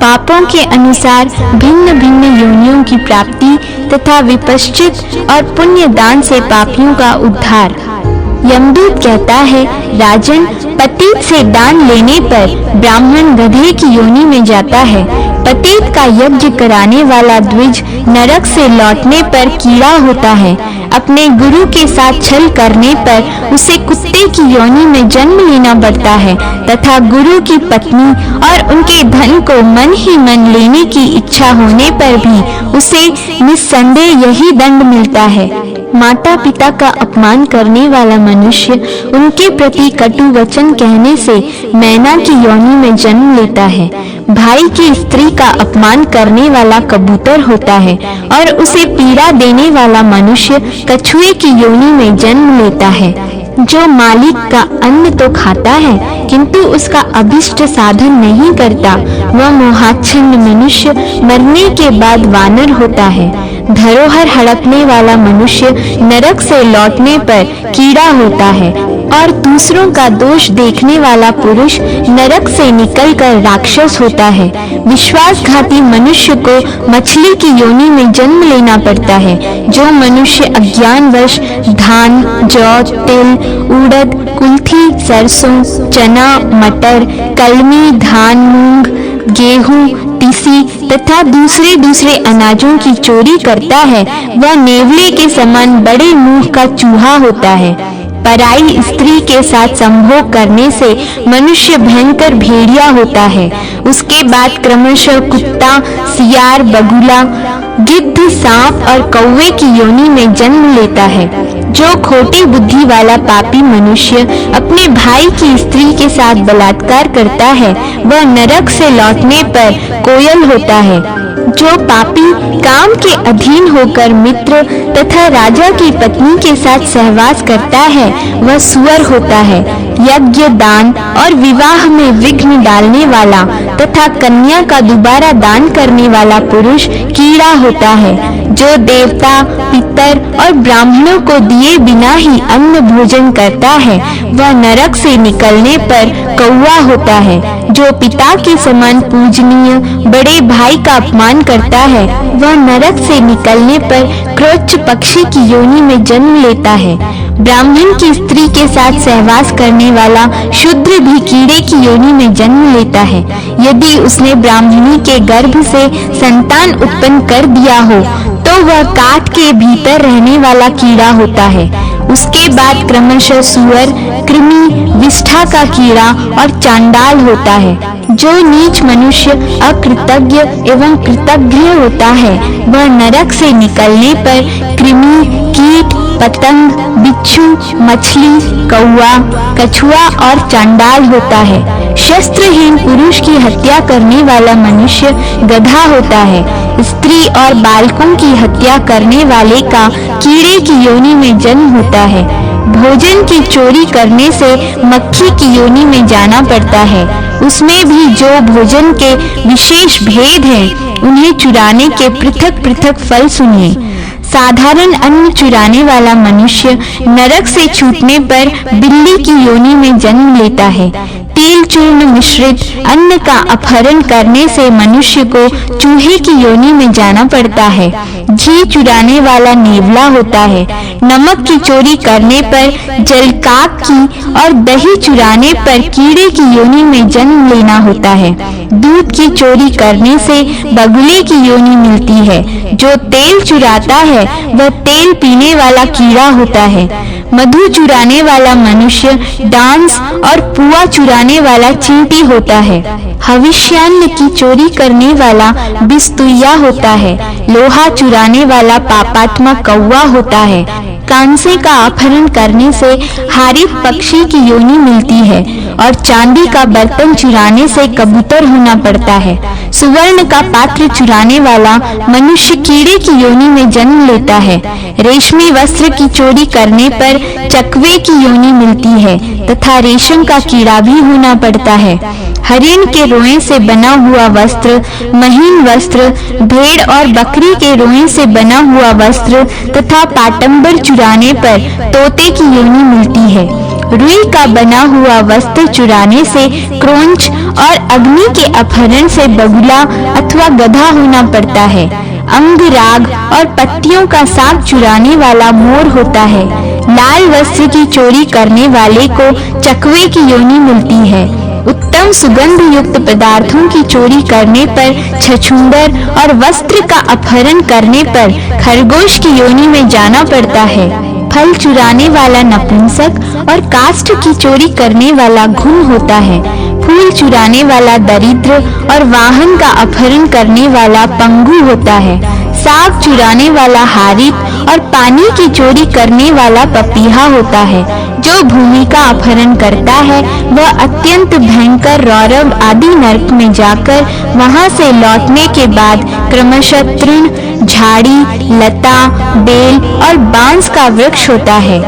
पापों के अनुसार भिन्न भिन्न योनियों की प्राप्ति तथा विपश्चित और पुण्य दान से पापियों का उद्धार। यमदूत कहता है, राजन, पतित से दान लेने पर ब्राह्मण गधे की योनि में जाता है। पतित का यज्ञ कराने वाला द्विज नरक से लौटने पर कीड़ा होता है। अपने गुरु के साथ छल करने पर उसे कुत्ते की योनि में जन्म लेना पड़ता है तथा गुरु की पत्नी और उनके धन को मन ही मन लेने की इच्छा होने पर भी उसे निस्संदेह यही दंड मिलता है। माता पिता का अपमान करने वाला मनुष्य उनके प्रति कटु वचन कहने से मैना की योनि में जन्म लेता है। भाई की स्त्री का अपमान करने वाला कबूतर होता है और उसे पीड़ा देने वाला मनुष्य कछुए की योनि में जन्म लेता है। जो मालिक का अन्न तो खाता है किंतु उसका अभिष्ट साधन नहीं करता, वह मोहाच्छन्न मनुष्य मरने के बाद वानर होता है। धरोहर हड़पने वाला मनुष्य नरक से लौटने पर कीड़ा होता है और दूसरों का दोष देखने वाला पुरुष नरक से निकलकर राक्षस होता है। विश्वासघाती मनुष्य को मछली की योनि में जन्म लेना पड़ता है। जो मनुष्य अज्ञानवश धान, जौ, तिल, उड़द, कुल्थी, सरसों, चना, मटर, कलमी, धान, मूंग, गेहूं, तीसी तथा दूसरे अनाजों की चोरी करता है, वह नेवले के समान बड़े मुंह का चूहा होता है। पराई स्त्री के साथ संभोग करने से मनुष्य भयंकर भेड़िया होता है। उसके बाद क्रमशः कुत्ता, सियार, बगुला, गिद्ध, सांप और कौवे की योनि में जन्म लेता है। जो खोटी बुद्धि वाला पापी मनुष्य अपने भाई की स्त्री के साथ बलात्कार करता है, वह नरक से लौटने पर कोयल होता है। जो पापी काम के अधीन होकर मित्र तथा राजा की पत्नी के साथ सहवास करता है, वह सुअर होता है। यज्ञ, दान और विवाह में विघ्न डालने वाला तथा कन्या का दोबारा दान करने वाला पुरुष कीड़ा होता है। जो देवता, पितर और ब्राह्मणों को दिए बिना ही अन्न भोजन करता है, वह नरक से निकलने पर कौवा होता है। जो पिता के समान पूजनीय बड़े भाई का अपमान करता है, वह नरक से निकलने पर क्रोच पक्षी की योनि में जन्म लेता है। ब्राह्मण की स्त्री के साथ सहवास करने वाला शूद्र भी कीड़े की योनि में जन्म लेता है। यदि उसने ब्राह्मणी के गर्भ से संतान उत्पन्न कर दिया हो तो वह काठ के भीतर रहने वाला कीड़ा होता है। उसके बाद क्रमशः सुअर, कृमि, विष्ठा का कीड़ा और चांडाल होता है। जो नीच मनुष्य अकृतज्ञ एवं कृतज्ञ होता है, वह नरक से निकलने पर कृमि, कीट, पतंग, बिच्छू, मछली, कौवा, कछुआ और चांडाल होता है। शस्त्रहीन पुरुष की हत्या करने वाला मनुष्य गधा होता है। स्त्री और बालकों की हत्या करने वाले का कीड़े की योनि में जन्म होता है। भोजन की चोरी करने से मक्खी की योनि में जाना पड़ता है। उसमें भी जो भोजन के विशेष भेद हैं, उन्हें चुराने के पृथक पृथक फल सुनिए। साधारण अन्न चुराने वाला मनुष्य नरक से छूटने पर बिल्ली की योनि में जन्म लेता है। तेल चूर्ण मिश्रित अन्न का अपहरण करने से मनुष्य को चूहे की योनि में जाना पड़ता है। घी चुराने वाला नेवला होता है। नमक की चोरी करने पर जलकाक की और दही चुराने पर कीड़े की योनि में जन्म लेना होता है। दूध की चोरी करने से बगुले की योनि मिलती है। जो तेल चुराता है वह तेल पीने वाला कीड़ा होता है। मधु चुराने वाला मनुष्य डांस और पुआ चुराने वाला चींटी होता है। हविष्यान्न की चोरी करने वाला बिस्तुइया होता है। लोहा चुराने वाला पापात्मा कौवा होता है। कांसे का अपहरण करने से हारित पक्षी की योनि मिलती है और चांदी का बर्तन चुराने से कबूतर होना पड़ता है। सुवर्ण का पात्र चुराने वाला मनुष्य कीड़े की योनि में जन्म लेता है। रेशमी वस्त्र की चोरी करने पर चकवे की योनि मिलती है तथा रेशम का कीड़ा भी होना पड़ता है। हरिण के रोए से बना हुआ वस्त्र, महीन वस्त्र, भेड़ और बकरी के रोए से बना हुआ वस्त्र तथा पाटंबर चुराने पर तोते की योनि मिलती है। रुई का बना हुआ वस्त्र चुराने से क्रोंच और अग्नि के अपहरण से बगुला अथवा गधा होना पड़ता है। अंग, राग और पत्तियों का साग चुराने वाला मोर होता है। लाल वस्त्र की चोरी करने वाले को चकवे की योनि मिलती है। उत्तम सुगंध युक्त पदार्थों की चोरी करने पर छछूंदर और वस्त्र का अपहरण करने पर खरगोश की योनि में जाना पड़ता है। फल चुराने वाला नपुंसक और काष्ठ की चोरी करने वाला घुन होता है। फूल चुराने वाला दरिद्र और वाहन का अपहरण करने वाला पंगु होता है। साग चुराने वाला हारित और पानी की चोरी करने वाला पपीहा होता है। जो भूमि का अपहरण करता है वह अत्यंत भयंकर रौरव आदि नरक में जाकर वहां से लौटने के बाद क्रमशः तृण, झाड़ी, लता, बेल और बांस का वृक्ष होता है।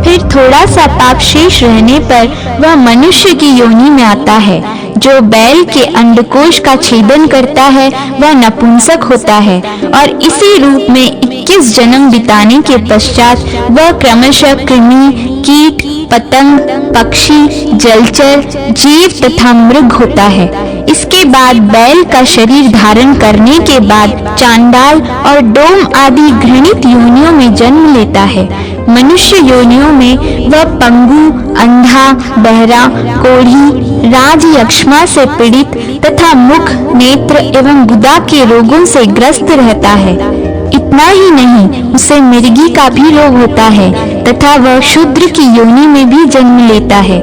फिर थोड़ा सा पाप शेष रहने पर वह मनुष्य की योनि में आता है। जो बैल के अंडकोश का छेदन करता है वह नपुंसक होता है और इसी रूप में 21 जन्म बिताने के पश्चात वह क्रमशः कृमि, कीट, पतंग, पक्षी, जलचर, जीव तथा मृग होता है। इसके बाद बैल का शरीर धारण करने के बाद चांडाल और डोम आदि घृणित योनियों में जन्म लेता है। मनुष्य योनियों में वह पंगु, अंधा, बहरा, कोढ़ी, राज यक्ष्मा से पीड़ित तथा मुख, नेत्र एवं गुदा के रोगों से ग्रस्त रहता है। इतना ही नहीं, उसे मिर्गी का भी रोग होता है तथा वह शूद्र की योनि में भी जन्म लेता है।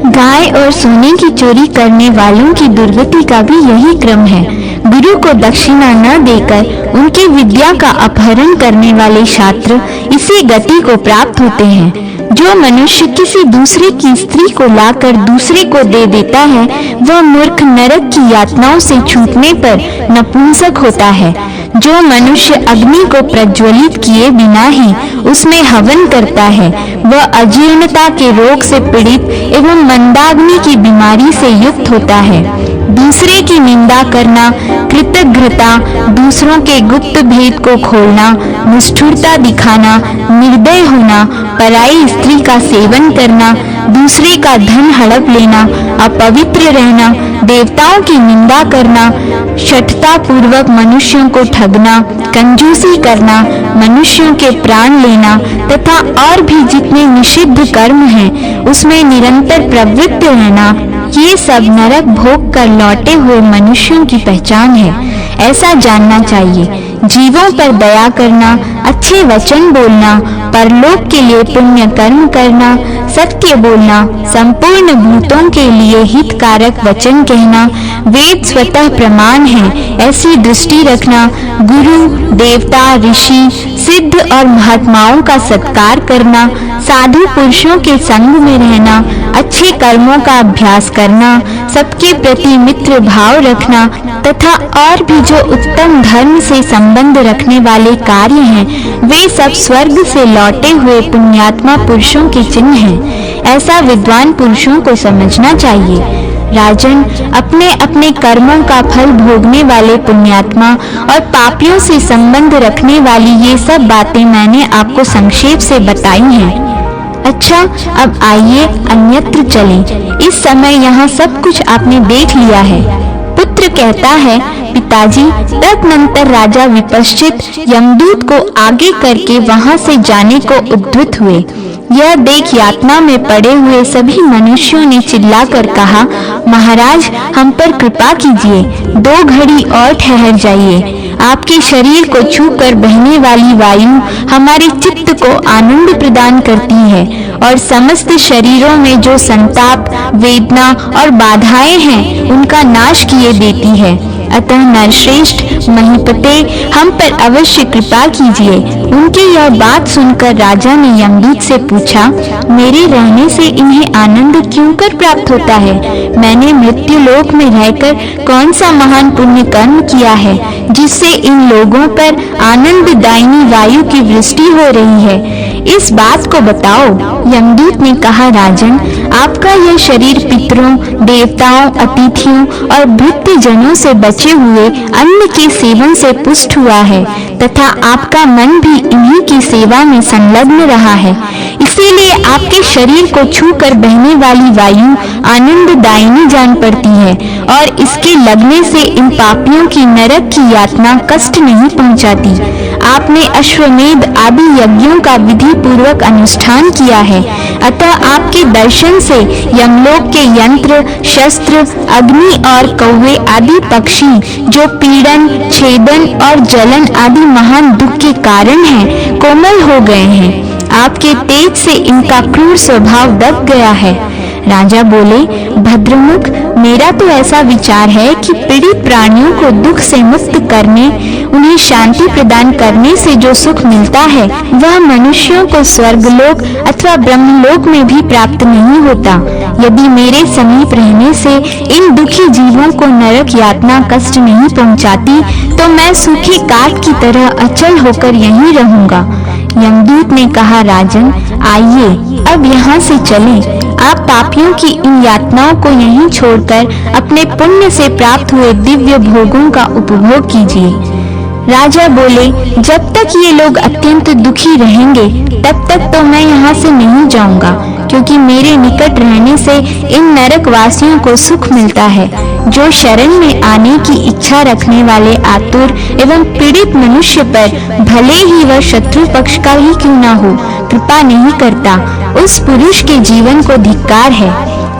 गाय और सोने की चोरी करने वालों की दुर्गति का भी यही क्रम है। गुरु को दक्षिणा न देकर उनकी विद्या का अपहरण करने वाले छात्र इसी गति को प्राप्त होते हैं। जो मनुष्य किसी दूसरे की स्त्री को लाकर दूसरे को दे देता है वह मूर्ख नरक की यातनाओं से छूटने पर नपुंसक होता है। जो मनुष्य अग्नि को प्रज्वलित किए बिना ही उसमें हवन करता है वह अजीर्णता के रोग से पीड़ित एवं मंदाग्नि की बीमारी से युक्त होता है। दूसरे की निंदा करना, कृतघ्नता, दूसरों के गुप्त भेद को खोलना, निष्ठुरता दिखाना, निर्दय होना, पराई स्त्री का सेवन करना, दूसरे का धन हड़प लेना, अपवित्र रहना, देवताओं की निंदा करना, शठता पूर्वक मनुष्यों को ठगना, कंजूसी करना, मनुष्यों के प्राण लेना तथा और भी जितने निषिद्ध कर्म हैं उसमें निरंतर प्रवृत्त रहना, ये सब नरक भोग कर लौटे हुए मनुष्यों की पहचान है। ऐसा जानना चाहिए। जीवों पर दया करना, अच्छे वचन बोलना, परलोक के लिए पुण्य कर्म करना, सत्य बोलना, संपूर्ण भूतों के लिए हितकारक वचन कहना, वेद स्वतः प्रमाण है ऐसी दृष्टि रखना, गुरु, देवता, ऋषि, सिद्ध और महात्माओं का सत्कार करना, साधु पुरुषों के संग में रहना, अच्छे कर्मों का अभ्यास करना, सबके प्रति मित्र भाव रखना तथा और भी जो उत्तम धर्म से संबंध रखने वाले कार्य हैं वे सब स्वर्ग से लौटे हुए पुण्यात्मा पुरुषों के चिन्ह हैं। ऐसा विद्वान पुरुषों को समझना चाहिए। राजन, अपने अपने कर्मों का फल भोगने वाले पुण्यात्मा और पापियों से संबंध रखने वाली ये सब बातें मैंने आपको संक्षेप से बताई हैं। अच्छा, अब आइए अन्यत्र चलें। इस समय यहाँ सब कुछ आपने देख लिया है। पुत्र कहता है, पिताजी, तदनंतर राजा विपश्चित यमदूत को आगे करके वहां से जाने को उद्युक्त हुए। यह देख यातना में पड़े हुए सभी मनुष्यों ने चिल्लाकर कहा, महाराज, हम पर कृपा कीजिए, 2 घड़ी और ठहर जाइए। आपके शरीर को छूकर बहने वाली वायु हमारे चित्त को आनंद प्रदान करती है और समस्त शरीरों में जो संताप, वेदना और बाधाएं हैं उनका नाश किए देती है। अतः नरश्रेष्ठ, महीपते, हम पर अवश्य कृपा कीजिए। उनकी यह बात सुनकर राजा ने यमदूत से पूछा, मेरे रहने से इन्हें आनंद क्यों कर प्राप्त होता है? मैंने मृत्यु लोक में रहकर कौन सा महान पुण्य कर्म किया है जिससे इन लोगों पर आनंददायिनी वायु की वृष्टि हो रही है? इस बात को बताओ। यमदूत ने कहा, राजन, आपका यह शरीर पितरों, देवताओं, अतिथियों और भृत्य जनों से बचे हुए अन्न के सेवन से पुष्ट हुआ है तथा आपका मन भी इन्हीं की सेवा में संलग्न रहा है। इसीलिए आपके शरीर को छूकर बहने वाली वायु आनंददायिनी जान पड़ती है और इसके लगने से इन पापियों की नरक की यातना कष्ट नहीं पहुंचाती। आपने अश्वमेध आदि यज्ञों का विधि पूर्वक अनुष्ठान किया है, अतः आपके दर्शन से यमलोक के यंत्र, शस्त्र, अग्नि और कौवे आदि पक्षी जो पीड़न, छेदन और जलन आदि महान दुख के कारण हैं, कोमल हो गए हैं। आपके तेज से इनका क्रूर स्वभाव दब गया है। राजा बोले, भद्रमुख, मेरा तो ऐसा विचार है कि पीड़ित प्राणियों को दुख से मुक्त करने, उन्हें शांति प्रदान करने से जो सुख मिलता है वह मनुष्यों को स्वर्गलोक अथवा ब्रह्मलोक में भी प्राप्त नहीं होता। यदि मेरे समीप रहने से इन दुखी जीवों को नरक यातना कष्ट नहीं पहुंचाती तो मैं सूखे काठ की तरह अचल होकर यहीं रहूंगा। यमदूत ने कहा, राजन, आइए अब यहाँ से चलें। आप पापियों की इन यातनाओं को यहीं छोड़कर अपने पुण्य से प्राप्त हुए दिव्य भोगों का उपभोग कीजिए। राजा बोले, जब तक ये लोग अत्यंत दुखी रहेंगे तब तक तो मैं यहाँ से नहीं जाऊंगा, क्योंकि मेरे निकट रहने से इन नरक वासियों को सुख मिलता है। जो शरण में आने की इच्छा रखने वाले आतुर एवं पीड़ित मनुष्य पर भले ही वह शत्रु पक्ष का ही क्यों न हो, कृपा नहीं करता, उस पुरुष के जीवन को धिक्कार है।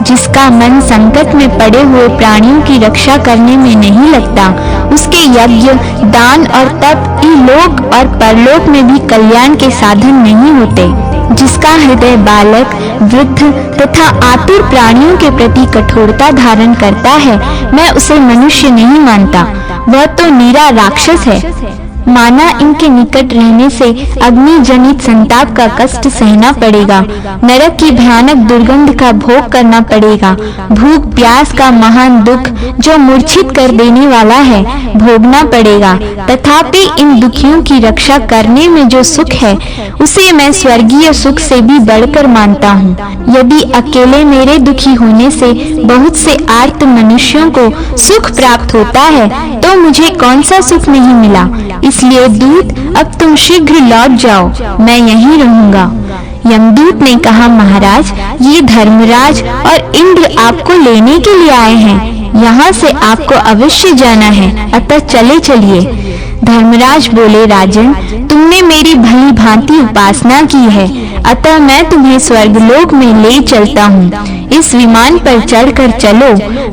जिसका मन संकट में पड़े हुए प्राणियों की रक्षा करने में नहीं लगता, उसके यज्ञ, दान और तप इहलोक और परलोक में भी कल्याण के साधन नहीं होते। जिसका हृदय बालक, वृद्ध तथा आतुर प्राणियों के प्रति कठोरता धारण करता है, मैं उसे मनुष्य नहीं मानता, वह तो नीरा राक्षस है। माना इनके निकट रहने से अग्नि जनित संताप का कष्ट सहना पड़ेगा, नरक की भयानक दुर्गंध का भोग करना पड़ेगा, भूख प्यास का महान दुख जो मूर्छित कर देने वाला है भोगना पड़ेगा। तथापि इन दुखियों की रक्षा करने में जो सुख है उसे मैं स्वर्गीय सुख से भी बढ़कर मानता हूँ। यदि अकेले मेरे दुखी होने से बहुत से आर्त मनुष्यों को सुख प्राप्त होता है तो मुझे कौन सा सुख नहीं मिला। इसलिए दूत, अब तुम शीघ्र लौट जाओ, मैं यहीं रहूंगा। यमदूत ने कहा, महाराज, ये धर्मराज और इंद्र आपको लेने के लिए आए हैं, यहाँ से आपको अवश्य जाना है, अतः चले चलिए। धर्मराज बोले, राजन, तुमने मेरी भली भांति उपासना की है, अतः मैं तुम्हें स्वर्गलोक में ले चलता हूँ। इस विमान पर चढ़कर चलो,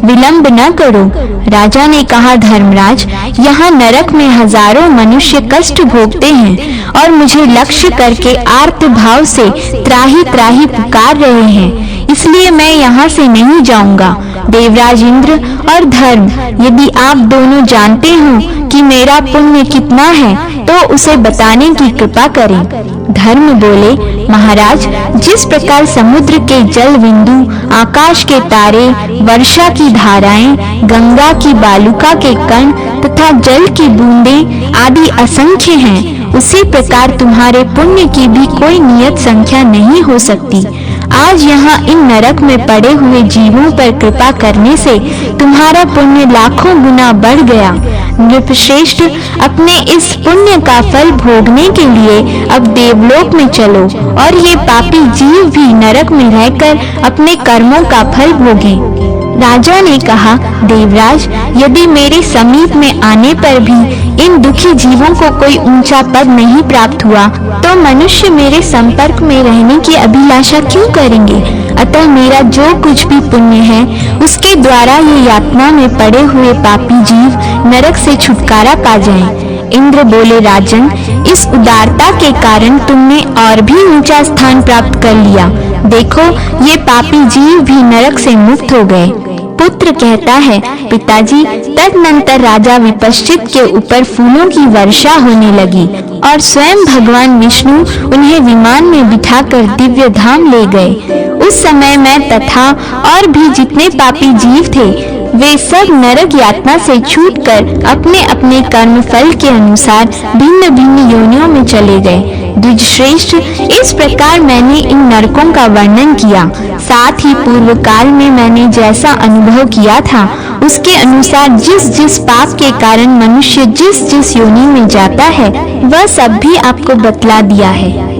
विलंब न करो। राजा ने कहा, धर्मराज, यहाँ नरक में हजारों मनुष्य कष्ट भोगते हैं और मुझे लक्ष्य करके आर्त भाव से त्राही त्राही पुकार रहे हैं, इसलिए मैं यहाँ से नहीं जाऊंगा। देवराज इंद्र और धर्म, यदि आप दोनों जानते हो कि मेरा पुण्य कितना है तो उसे बताने की कृपा करें। धर्म बोले, महाराज, जिस प्रकार समुद्र के जल बिंदु, आकाश के तारे, वर्षा की धाराएं, गंगा की बालुका के कण तथा जल की बूंदें आदि असंख्य हैं, उसी प्रकार तुम्हारे पुण्य की भी कोई नियत संख्या नहीं हो सकती। आज यहाँ इन नरक में पड़े हुए जीवों पर कृपा करने से तुम्हारा पुण्य लाखों गुना बढ़ गया। नृपश्रेष्ठ, अपने इस पुण्य का फल भोगने के लिए अब देवलोक में चलो और ये पापी जीव भी नरक में रहकर अपने कर्मों का फल भोगें। राजा ने कहा, देवराज, यदि मेरे समीप में आने पर भी इन दुखी जीवों को कोई ऊंचा पद नहीं प्राप्त हुआ तो मनुष्य मेरे संपर्क में रहने की अभिलाषा क्यों करेंगे। अतः मेरा जो कुछ भी पुण्य है उसके द्वारा ये यातना में पड़े हुए पापी जीव नरक से छुटकारा पा जाएं। इंद्र बोले, राजन, इस उदारता के कारण तुमने और भी ऊंचा स्थान प्राप्त कर लिया। देखो, ये पापी जीव भी नरक से मुक्त हो गए। पुत्र कहता है, पिताजी, तदनंतर राजा विपश्चित के ऊपर फूलों की वर्षा होने लगी और स्वयं भगवान विष्णु उन्हें विमान में बिठाकर दिव्य धाम ले गए। उस समय मैं तथा और भी जितने पापी जीव थे वे सब नरक यातना से छूटकर अपने अपने कर्म फल के अनुसार भिन्न भिन्न योनियों में चले गए। द्विजश्रेष्ठ, इस प्रकार मैंने इन नरकों का वर्णन किया। साथ ही पूर्व काल में मैंने जैसा अनुभव किया था उसके अनुसार जिस जिस पाप के कारण मनुष्य जिस जिस योनि में जाता है वह सब भी आपको बतला दिया है।